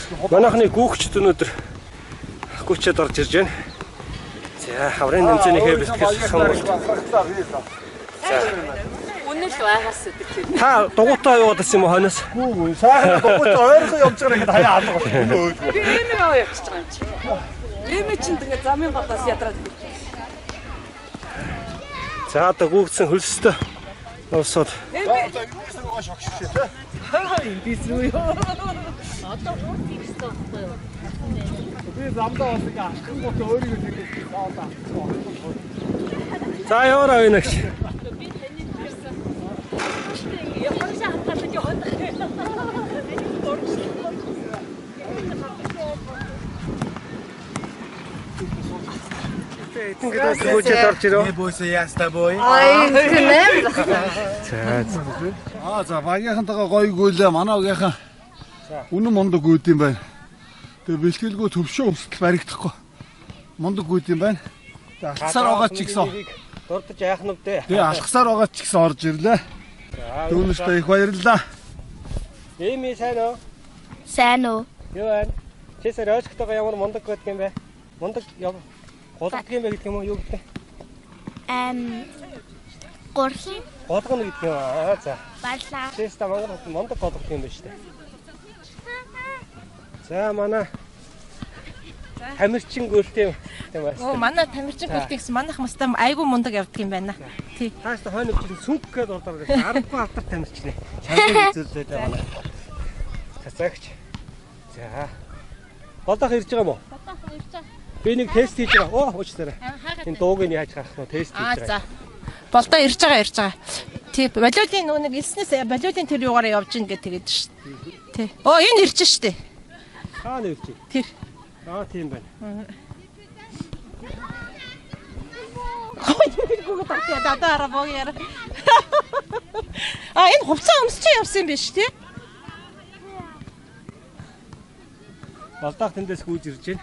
Манайхны гүүгчд өнөөдөр гүүчэд орж ирж байна. За хаврын тэмцээнийхээ бэлтгэл сонголт. Үнэн л байгаас үгүй. Та дугуйтаа яваад ирсэн юм уу хойноос? Үгүй сайхан дугуйтай ойрхон явж байгаа гэхэд хаяа алга байна. Би эмээ явж байгаа юм чи. Эмээ чинь тэгээ замын гадаас ядраад ирж байна. За одоо гүүгдсэн хөлсөстө уусаад. Эндээс нөгөө шогшчихлээ те. Эндээс рүү ёо. Одоо гоо тиймстэй байхгүй юу? Би замдаа бас ингээ ашигхан гот өөрийгөө тэгээд заавал. За яваарай өнөгч. Би таны ирсэн. Яхан шахтаад яваад. Ингээд гүүчэд орж ирөө. Бөөсөө яста бой. Ай, гэнэм. За багийнхантайгаа гоё гүйлээ манай багийнхан. Үнэн мундаг гүйд юм байна. Тэгээ бэлтгэлгүй төвшөө өсөлт баригдахгүй. Мундаг гүйд юм байна. Тэгээ алхсаар байгаа ч гэсэн. Дурдж яах нь вэ? Тэгээ алхсаар байгаа ч гэсэн орж ирлээ. Түүнээсээ их баярлалаа. Эми сайн уу? Сайн уу? Юу байна? Чисэр ойрхтойгоо ямар мундаг гэдэг юм бэ? Мундаг яв. Голддог юм бэ гэдэг юм уу? Юу гэдэг? Гурлын Голгоно гэдэг юм аа. За. балаа. Чисэр мундаг голддог юм байна шүү дээ. За манай тамирчин гүйлтэй юм байна. Оо манай тамирчин гүйлтээс манайх мастаа айгу мундаг явдаг юм байна. Тий. Тааш хойно чинь сүнг гээд ордоор 10 автар тамирчин ээ. Чанга зүйлээд байна. Цацагч. За. Бодох ирж байгаа юм уу? Бодох ирж байгаа. Би нэг тест хийж байгаа. Оо уучтараа. Энэ дууг нь яаж гарах нь тест хийж байгаа. За. Болдоо ирж байгаа. Тий. Балиудын нөгөө нэг илснээс балиудын тэр юугаараа явж гин гэдэг шүү дээ. Тий. Оо энэ ирж штэ. Хаа нэрч? Тэр. Тийм байна. Хой гүг татаа дадаараа богяар. Энэ хувцас өмсч явсан юм биш тий? Болдоох тэндээс гүйж ирж байна.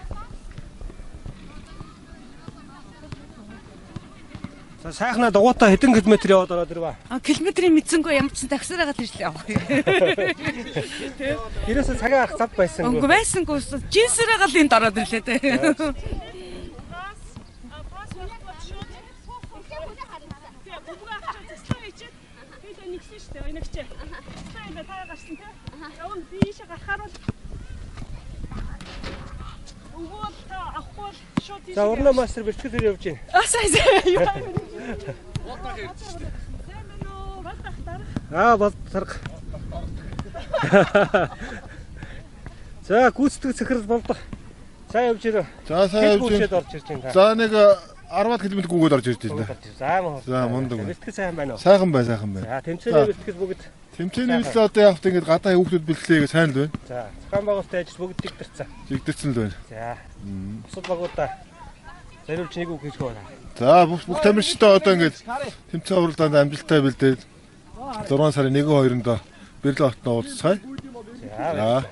За сайхнаа дугуйтаа хэдэн километр яваад ороод ирвэ? Километрийн мэдсэнгүй ямар ч таксираагаад ирлээ. Ерөөсөө цагаан ах зав байсан. Үгүй байсангүй жинсэрээгаа л энд ороод ирлээ те. За урна мастер бэлтгэл явж байна. Сайн. Болтарга. За гүйцэтгэх захирал болдог. Сайн явж ирээ. За сайн явж ирээд орж ирж байна. За нэг 10 км гүгээд орж ирж байна. За мундаг. бэлтгэл сайхан байна уу? Сайхан бай. За тэмцээний бэлтгэл бүгд. Тэмцээний бэлтгэл одоо явахт ингээд гадаа хүүхдүүд бэлтгэлээ гэж сайн л байна. За зохион байгуулалтын ажил бүгд дигдэрсэн. Жигдэрсэн л байна. За. Бусад багуудаа зориулж нэг үг хийж байна. За бүх тамирчтай одоо ингээд тэмцээн уралдаанд амжилттай бэлдээд 6 сарын 1-2-нд Бэрлэн хотод уулзцгаая. За.